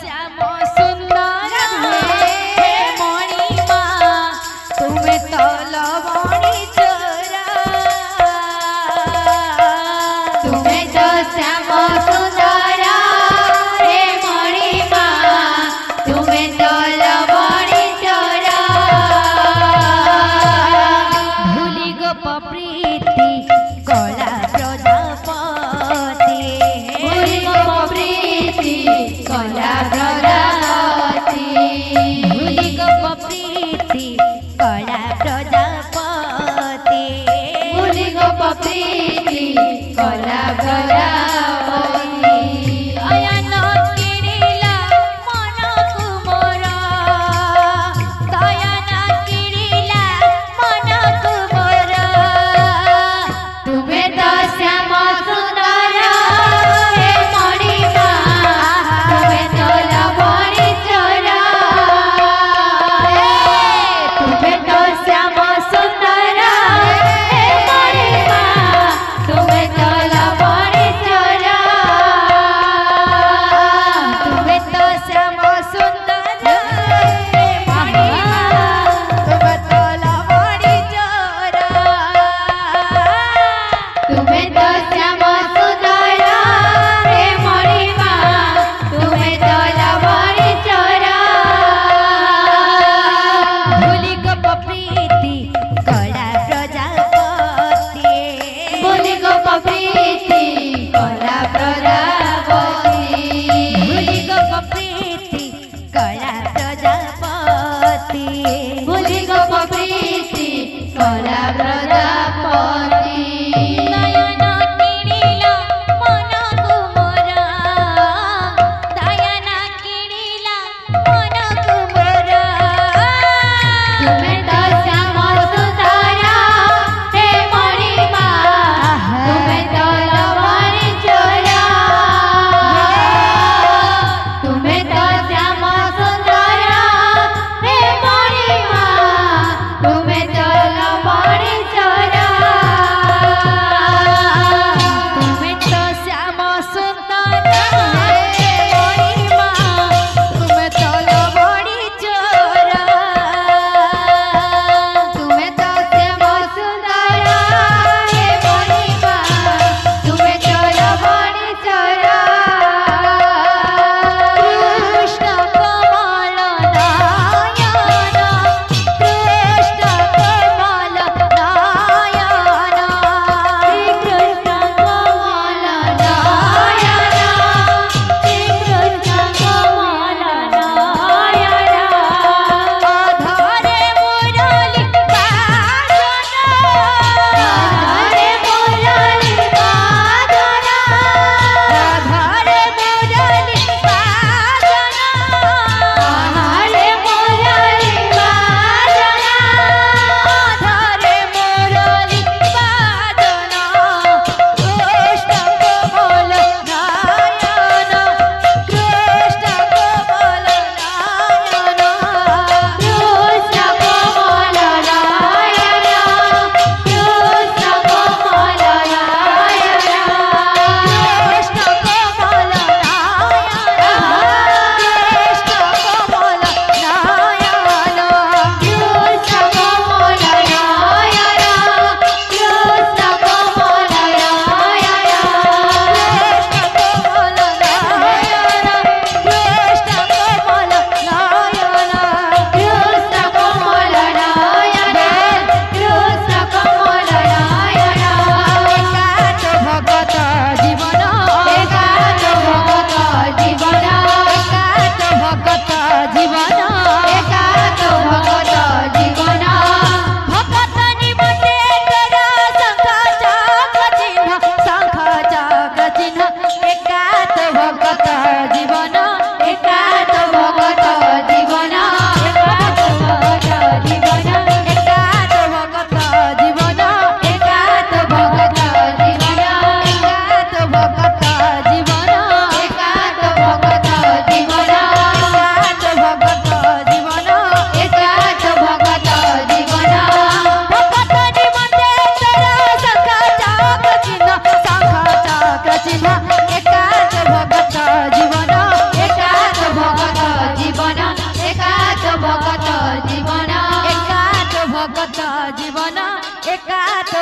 श्याम सुंदर हे मणिमा तुम्हें तो लवणी चोरा तुम्हें तो श्याम सुंदर हे मणिमा तुम्हें तो लवणी चोरा भूली गोप प्रीति कला प्रजापति भूली गोप प्रीति कला प्रजापति भूली गोप प्रीति कला प्रजापति भूली गोप प्रीति कला प्रजापति अयन किणिला मनकु मोर दयन किणिला मनकु मोर तुम्हें तो श्याम सुंदर हे मणिमा तुम्हें तो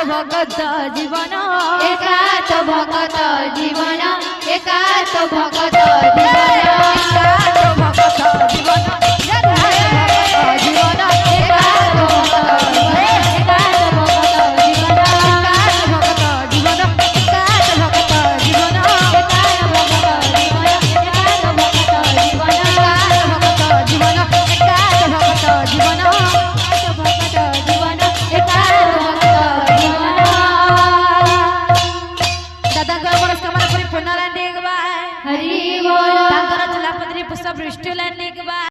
ভগত জীবন একা তো ভগত জীবন একা তো ভগত